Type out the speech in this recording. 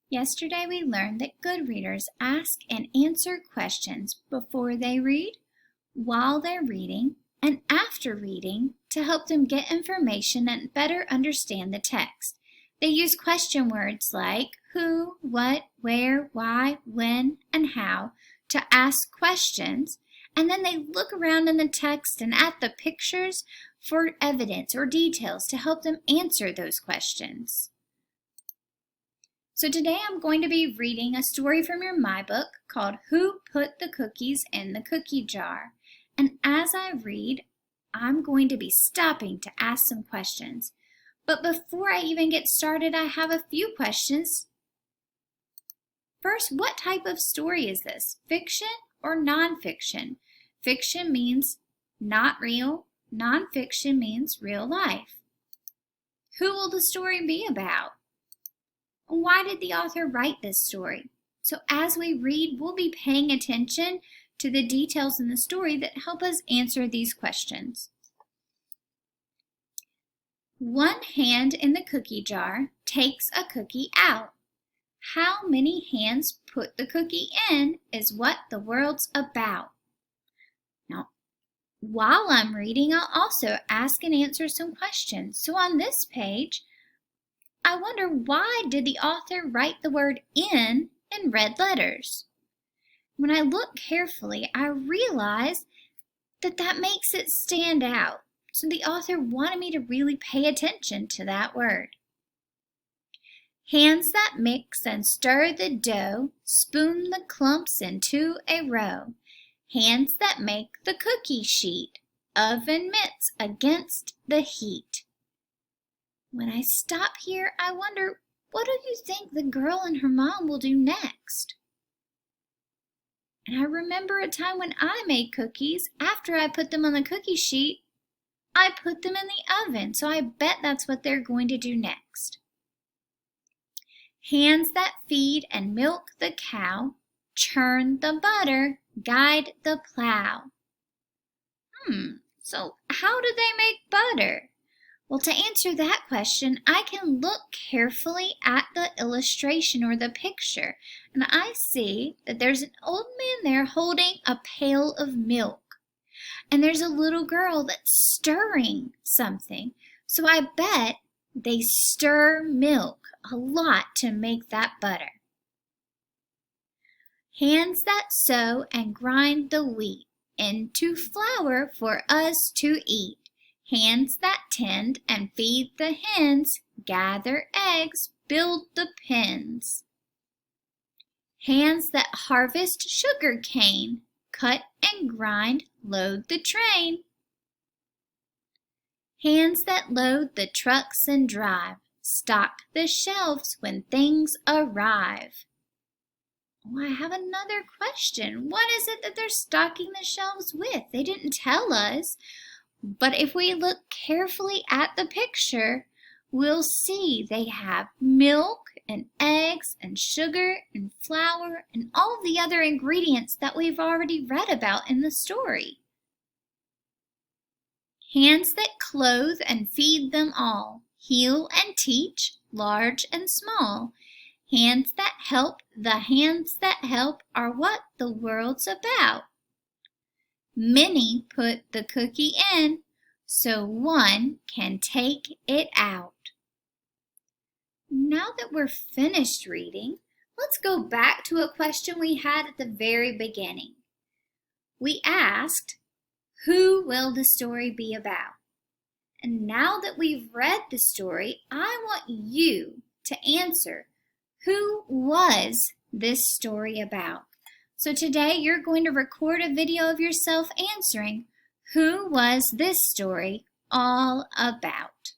Yesterday we learned that good readers ask and answer questions before they read, while they're reading, and after reading to help them get information and better understand the text. They use question words like who, what, where, why, when, and how to ask questions, and then they look around in the text and at the pictures for evidence or details to help them answer those questions. So today I'm going to be reading a story from your My Book called Who Put the Cookies in the Cookie Jar? And as I read, I'm going to be stopping to ask some questions. But before I even get started, I have a few questions. First, what type of story is this? Fiction or nonfiction? Fiction means not real. Nonfiction means real life. Who will the story be about? Why did the author write this story? So as we read, we'll be paying attention to the details in the story that help us answer these questions. One hand in the cookie jar takes a cookie out. How many hands put the cookie in is what the world's about. Now, while I'm reading, I'll also ask and answer some questions. So on this page, I wonder, why did the author write the word in red letters? When I look carefully, I realize that makes it stand out. So the author wanted me to really pay attention to that word. Hands that mix and stir the dough, spoon the clumps into a row. Hands that make the cookie sheet, oven mitts against the heat. When I stop here, I wonder, what do you think the girl and her mom will do next? And I remember a time when I made cookies. After I put them on the cookie sheet, I put them in the oven, so I bet that's what they're going to do next. Hands that feed and milk the cow, churn the butter, guide the plow. So how do they make butter? Well, to answer that question, I can look carefully at the illustration or the picture, and I see that there's an old man there holding a pail of milk. And there's a little girl that's stirring something. So I bet they stir milk a lot to make that butter. Hands that sow and grind the wheat into flour for us to eat. Hands that tend and feed the hens, gather eggs, build the pens. Hands that harvest sugar cane, cut and grind, load the train. Hands that load the trucks and drive, stock the shelves when things arrive. Oh, I have another question. What is it that they're stocking the shelves with? They didn't tell us. But if we look carefully at the picture, we'll see they have milk and eggs and sugar and flour and all the other ingredients that we've already read about in the story. Hands that clothe and feed them all, heal and teach, large and small. Hands that help, the hands that help are what the world's about. Many put the cookie in, so one can take it out. Now that we're finished reading, let's go back to a question we had at the very beginning. We asked, who will the story be about? And now that we've read the story, I want you to answer, who was this story about? So today you're going to record a video of yourself answering, who was this story all about?